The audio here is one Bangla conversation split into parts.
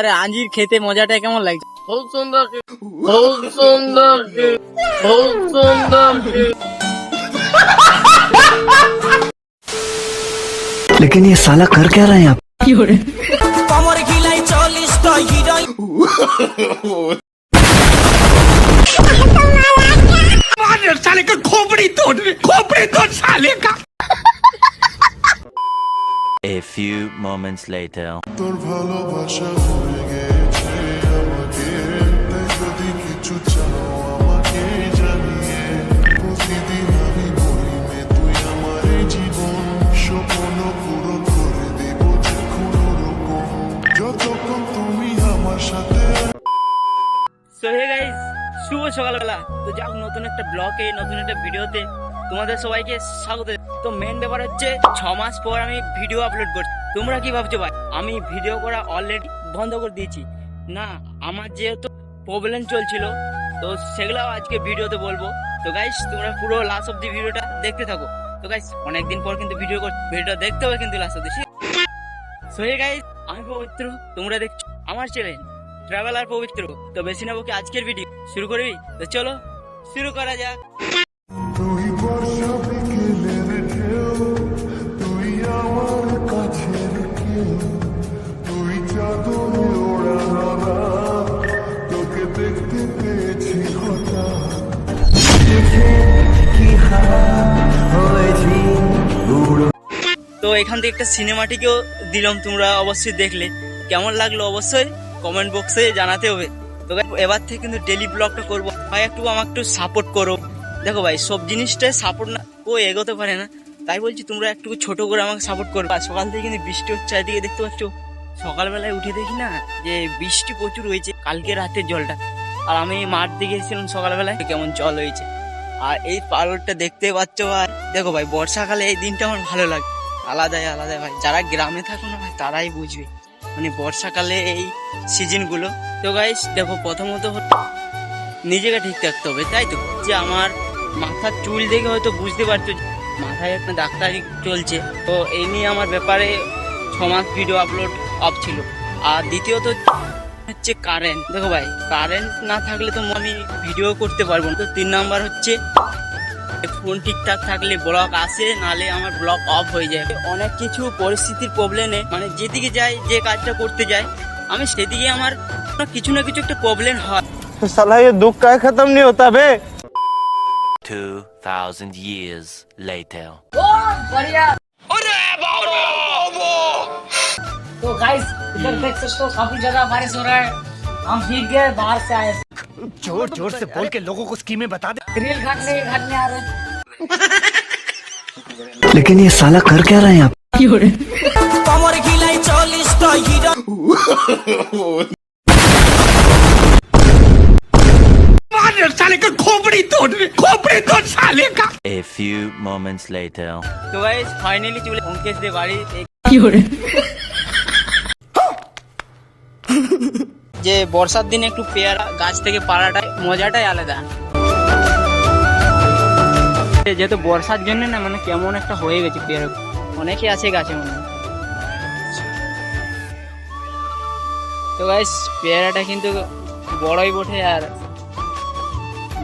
আরে আঞ্জির খেতে মজাটা কেমন লাগছে? बहुत सुंदर बहुत सुंदर बहुत सुंदर। लेकिन ये साला कर क्या रहे हैं आप? कमर गिलाई 40 टा हिरोइन मार साले का खोपड़ी तोड़ साले का। A few moments later. তোর ভালোবাসা হয়ে গেছে আমাকে, তাই যদি কিছু চাও আমাকে জানিয়ে, প্রতিদিন আমি বলিনে তুই আমার এই জীবন, স্বপ্ন পূরণ করে দেব যে কোনো রকম, যতক্ষণ তুমি আমার সাথে। সো হে গাইস, শুভ সকালবেলা। তো যাও নতুন একটা ব্লগে, নতুন একটা ভিডিওতে তোমাদের সবাইকে স্বাগত। তো মেন ব্যাপার হচ্ছে 6 মাস পর আমি ভিডিও আপলোড করছি। তোমরা কি ভাবছো ভাই আমি ভিডিও করা অলরেডি বন্ধ করে দিয়েছি? না, আমার যেহেতু প্রবলেম চলছিল তো সেগুলো আজকে ভিডিওতে বলবো। তো গাইস তোমরা পুরো লাস্ট অব্দি ভিডিওটা দেখতে থাকো। তো গাইস অনেকদিন পর কিন্তু ভিডিওটা দেখতে হবে কিন্তু লাস্ট অব্দি। সো হে গাইস, আমি পবিত্র, তোমরা দেখছো আমার চ্যানেল ট্রাভেলার পবিত্র। তো বেশি নেবো কি আজকের ভিডিও শুরু করবি? তো চলো শুরু করা যাক। তুই বর্ষা বিকেলের ঢেউ, তুই আমার কাছের কেউ, তুই চাদরে ওড়ানো রাত, তোকে দেখতে পেয়েছি হঠাৎ। তো এখান থেকে একটা সিনেমাটিকেও দিলাম, তোমরা অবশ্যই দেখলে কেমন লাগলো অবশ্যই কমেন্ট বক্সে জানাতে হবে। তো এবার থেকে কিন্তু ডেলি ব্লগটা করবো ভাই, একটু আমাকে একটু সাপোর্ট করো। দেখো ভাই সব জিনিসটাই সাপোর্ট না ও এগোতে পারে না, তাই বলছি তোমরা একটু ছোট করে আমাকে সাপোর্ট করো। আর সকাল থেকে কিন্তু বৃষ্টি হচ্ছে, এদিকে দেখতে পাচ্ছ সকালবেলায় উঠে দেখি না যে বৃষ্টি প্রচুর হয়েছে, কালকে রাতের জলটা। আর আমি মাঠ দিকে এসেছিলাম সকালবেলায়, কেমন জল হয়েছে। আর এই পালটা দেখতে পাচ্ছ। আর দেখো ভাই বর্ষাকালে এই দিনটা আমার ভালো লাগে, আলাদাই ভাই। যারা গ্রামে থাকো না ভাই তারাই বুঝবে মানে বর্ষাকালে এই সিজনগুলো। তো গাইস দেখো প্রথমত নিজেকে ঠিক থাকতে হবে, তাই তো। যে আমার মাথার চুল দেখে হয়তো বুঝতে পারছো মাথায় একটা ডাক্তারি চলছে। তো এই নিয়ে আমার ব্যাপারে 6 মাস ভিডিও আপলোড অফ ছিল। আর দ্বিতীয়ত হচ্ছে কারেন্ট। দেখো ভাই কারেন্ট না থাকলে তো আমি ভিডিও করতে পারবো না। তো 3 নাম্বার হচ্ছে ফোন ঠিকঠাক থাকলে ব্লগ আসে, নালে আমার ব্লগ অফ হয়ে যায়। অনেক কিছু পরিস্থিতির প্রবলেমে মানে যেদিকে যাই, যে কাজটা করতে যাই আমি সেদিকে আমার কিছু না কিছু একটা প্রবলেম হয়। साला ये दुख का खत्म नहीं होता बे। 2000 years later. बढ़िया। तो गाइस इधर देख सकते हो काफी जगह बारिश हो रहा है। हम भीग गए, बाहर से आए। जोर जोर से बोल के लोगों को स्कीमें बता दे। ग्रिल घाटने आ रहे हैं। लेकिन ये साला कर क्या रहे हैं आप? कमर गिलाई 40 टा हिरोइन मार साले का खोपड़ी तोड़ साले का। A few moments later. तो गाइस फाइनली चले अंकेश दे बाड़ी। যে বর্ষার দিনে একটু পেয়ারা গাছ থেকে পাড়াটাই মজাটাই আলাদা। যেহেতু বর্ষার জন্য না মানে কেমন একটা হয়ে গেছে পেয়ারা, অনেকে আছে গাছে মনে হয়। তো গাইস পেয়ারাটা কিন্তু বড়ই বটে আর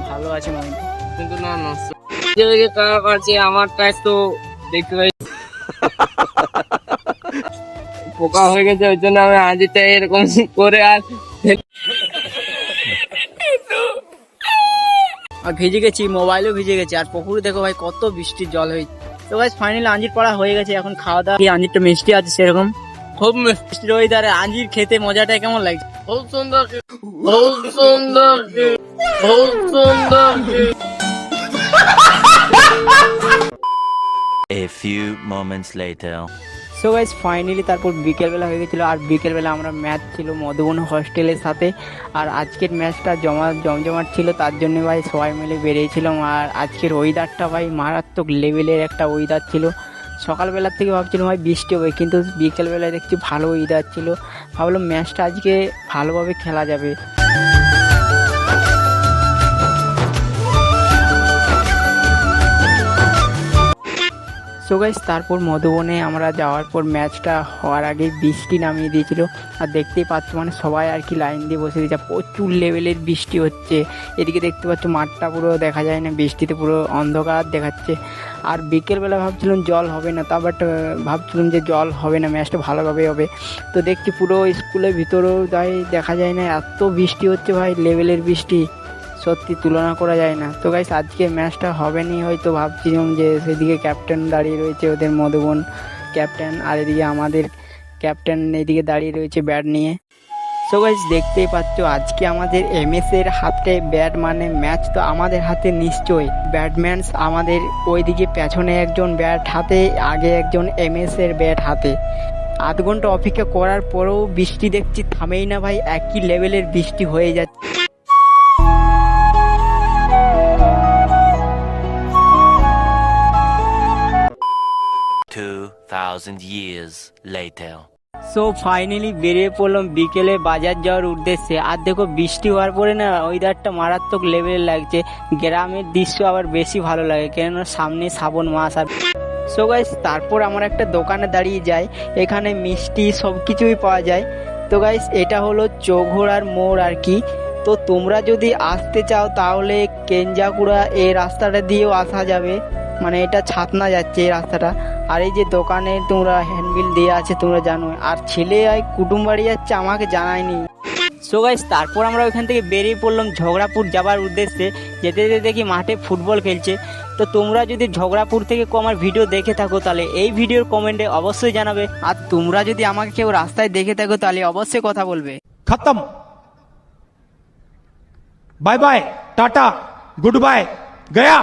ভালো আছে মানে, কিন্তু না নষ্ট কারা করছে আমারটা তো দেখতে পাই পোকা হয়ে গেছে, ওই জন্য আমি আজিটা এরকম করে আর ভিজে গেছি, মোবাইলও ভিজে গেছে। আর পুকুরে দেখো ভাই কত বৃষ্টির জল হয়েছে। তো ভাই ফাইনালি আঞ্জির পড়া হয়ে গেছে, এখন খাওয়া দাওয়া। আঞ্জিরটা মিষ্টি আছে সেরকম, খুব মিষ্টির ওয়েদারে আঞ্জির খেতে মজাটা কেমন লাগছে? बहुत सुंदर बहुत सुंदर बहुत सुंदर। A few moments later. So guys finally তারপর বিকেলবেলা হয়ে গেছিলো। আর বিকেলবেলা আমরা ম্যাচ ছিল মধুবন হস্টেলের সাথে। আর আজকের ম্যাচটা জমজমাট ছিল, তার জন্য ভাই সবাই মিলে বেরিয়েছিলাম। আর আজকের ওয়েদারটা ভাই মারাত্মক লেভেলের একটা ওয়েদার ছিল। সকালবেলার থেকে ভাবছিলাম ভাই বৃষ্টি হবে, কিন্তু বিকেলবেলায় দেখছি ভালো ওয়েদার ছিল। ভাবলাম ম্যাচটা আজকে ভালোভাবে খেলা যাবে। সো গাইস তারপর মধুবনে আমরা যাওয়ার পর ম্যাচটা হওয়ার আগে বৃষ্টি নামিয়ে দিয়েছিল। আর দেখতেই পাচ্ছ মানে সবাই আর কি লাইন দিয়ে বসে দিয়েছে, প্রচুর লেভেলের বৃষ্টি হচ্ছে। এদিকে দেখতে পাচ্ছ মাঠটা পুরো দেখা যায় না, বৃষ্টিতে পুরো অন্ধকার দেখাচ্ছে। আর বিকেলবেলা ভাবছিলাম জল হবে না, তা বাট ভাবছিলাম যে জল হবে না, ম্যাচটা ভালোভাবে হবে। তো দেখছি পুরো স্কুলের ভিতরেও তাই দেখা যায় না, এত বৃষ্টি হচ্ছে ভাই, লেভেলের বৃষ্টি সত্যি তুলনা করা যায় না। তো গাইস আজকে ম্যাচটা হবে নি হয়তো, ভাবছিলাম যে সেদিকে ক্যাপ্টেন দাঁড়িয়ে রয়েছে ওদের মধুবন ক্যাপ্টেন, আর এদিকে আমাদের ক্যাপ্টেন এদিকে দাঁড়িয়ে রয়েছে ব্যাট নিয়ে। সো গাইস দেখতেই পাচ্ছ আজকে আমাদের এমএস এর হাতে ব্যাট, মানে ম্যাচ তো আমাদের হাতে নিশ্চয়ই। ব্যাটম্যান আমাদের ওইদিকে পেছনে একজন ব্যাট হাতে, আগে একজন এমএস এর ব্যাট হাতে। আধ ঘন্টা অপেক্ষা করার পরেও বৃষ্টি দেখছি থামেই না ভাই, একই লেভেলের বৃষ্টি হয়ে যাচ্ছে। 2,000 years later. সো ফাইনালি বেরিয়ে পড়লাম বিকেলে বাজার যাওয়ার উদ্দেশ্যে। আর দেখো বৃষ্টি হওয়ার পরে না ওয়েদারটা মারাত্মক লেভেলের লাগছে, গ্রামের দৃশ্য আবার বেশি ভালো লাগে, কেননা সামনে শ্রাবণ মাস। আর সো গাইস তারপর আমরা একটা দোকানে দাঁড়িয়ে যাই, এখানে মিষ্টি সব কিছুই পাওয়া যায়। তো গাইস এটা হলো চৌঘোড়ার মোড় আর কি। তো তোমরা যদি আসতে চাও তাহলে কেঞ্জাকুড়া এই রাস্তাটা দিয়েও আসা যাবে, মানে এটা ছাতনা যাচ্ছে এই রাস্তাটা। আর এই যে দোকানে তোমরা হ্যান্ডবিল দেওয়া আছে তোমরা জানো। আর ছেলে আর কুটুম বাড়ি যাচ্ছে আমাকে জানায়নি। সো গাইস তারপর আমরা ওইখান থেকে বেরিয়ে পড়লাম ঝগড়াপুর যাবার উদ্দেশ্যে। যেতে যেতে দেখি মাঠে ফুটবল খেলছে। তো তোমরা যদি ঝগড়াপুর থেকে আমার ভিডিও দেখে থাকো তাহলে এই ভিডিওর কমেন্টে অবশ্যই জানাবে। আর তোমরা যদি আমাকে কেউ রাস্তায় দেখে থাকো তাহলে অবশ্যই কথা বলবে। खत्म bye bye tata goodbye गया।